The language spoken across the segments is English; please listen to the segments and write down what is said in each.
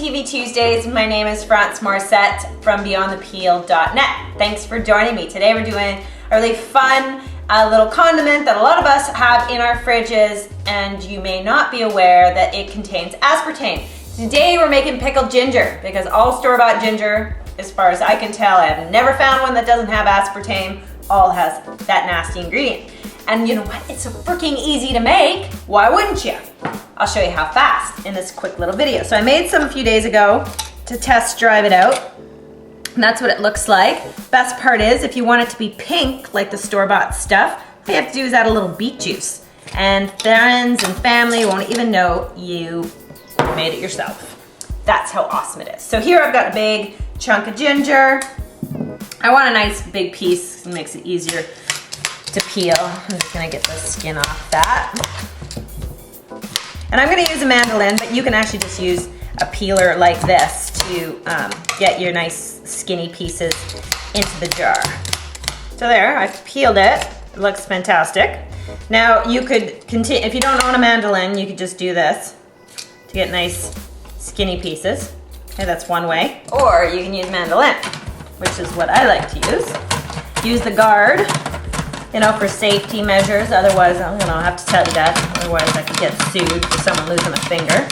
TV Tuesdays. My name is France Morissette from BeyondThePeel.net. Thanks for joining me. Today we're doing a really fun little condiment that a lot of us have in our fridges, and you may not be aware that it contains aspartame. Today we're making pickled ginger, because all store-bought ginger, as far as I can tell, I have never found one that doesn't have aspartame. All has that nasty ingredient. And you know what? It's so freaking easy to make. Why wouldn't you? I'll show you how fast in this quick little video. So I made some a few days ago to test drive it out. And that's what it looks like. Best part is, if you want it to be pink like the store-bought stuff, all you have to do is add a little beet juice. And friends and family won't even know you made it yourself. That's how awesome it is. So here I've got a big chunk of ginger. I want a nice big piece. It makes it easier to peel. I'm just gonna get the skin off that. And I'm gonna use a mandolin, but you can actually just use a peeler like this to get your nice skinny pieces into the jar. So there, I've peeled it. It looks fantastic. Now you could continue, if you don't own a mandolin, you could just do this to get nice skinny pieces. Okay, that's one way. Or you can use mandolin, which is what I like to use. Use the guard, you know, for safety measures. Otherwise, I don't know, I have to tell you that. Otherwise, I could get sued for someone losing a finger.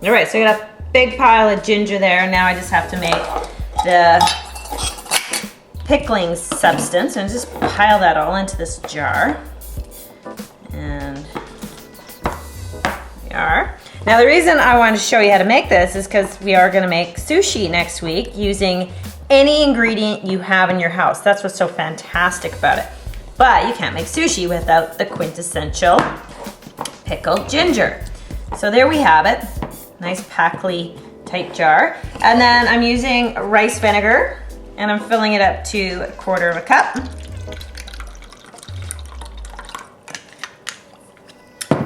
All right, so I got a big pile of ginger there. Now I just have to make the pickling substance, and just pile that all into this jar. And there we are. Now the reason I wanted to show you how to make this is because we are gonna make sushi next week using any ingredient you have in your house. That's what's so fantastic about it. But you can't make sushi without the quintessential pickled ginger. So there we have it. Nice Pickle type jar. And then I'm using rice vinegar, and I'm filling it up to 1/4 cup.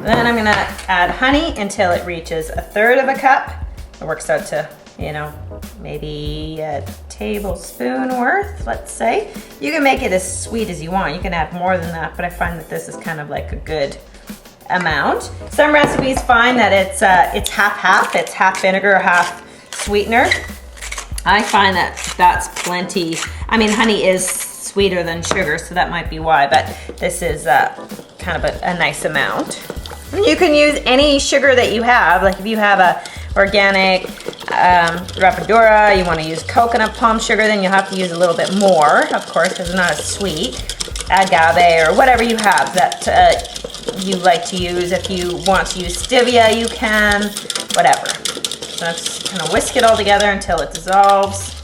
Then I'm gonna add honey until it reaches 1/3 cup. It works out to, you know, maybe a tablespoon worth, let's say. You can make it as sweet as you want. You can add more than that, but I find that this is kind of like a good amount. Some recipes find that it's half-half. It's half vinegar, half sweetener. I find that that's plenty. I mean, honey is sweeter than sugar, so that might be why, but this is kind of a nice amount. And you can use any sugar that you have. Like if you have a organic rapadura, you want to use coconut palm sugar, then you'll have to use a little bit more, of course, because it's not as sweet. Agave or whatever you have that you like to use. If you want to use stevia, you can, whatever. So I'm just kind of whisk it all together until it dissolves.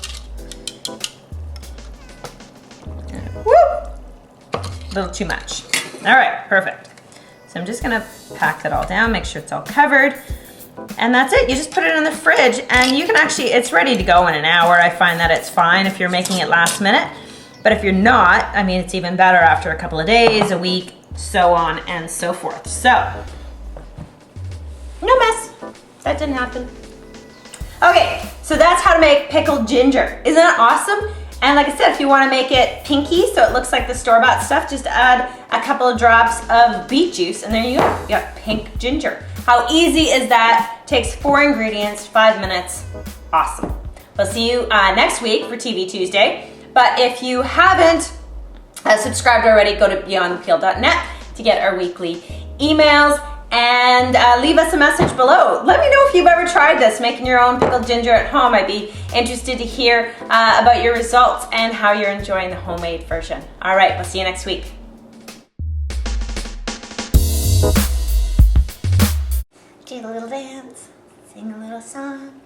Woo! A little too much. All right, perfect. So I'm just gonna pack that all down, make sure it's all covered. And that's it. You just put it in the fridge, and you can actually, it's ready to go in an hour. I find that it's fine if you're making it last minute. But if you're not, I mean, it's even better after a couple of days, a week, so on and so forth. So, no mess. That didn't happen. Okay, so that's how to make pickled ginger. Isn't that awesome? And like I said, if you want to make it pinky so it looks like the store-bought stuff, just add a couple of drops of beet juice, and there you go. You got pink ginger. How easy is that? Takes 4 ingredients, 5 minutes. Awesome. We'll see you next week for TV Tuesday. But if you haven't subscribed already, go to BeyondThePeel.net to get our weekly emails, and leave us a message below. Let me know if you've ever tried this, making your own pickled ginger at home. I'd be interested to hear about your results and how you're enjoying the homemade version. All right, we'll see you next week. Do a little dance, sing a little song.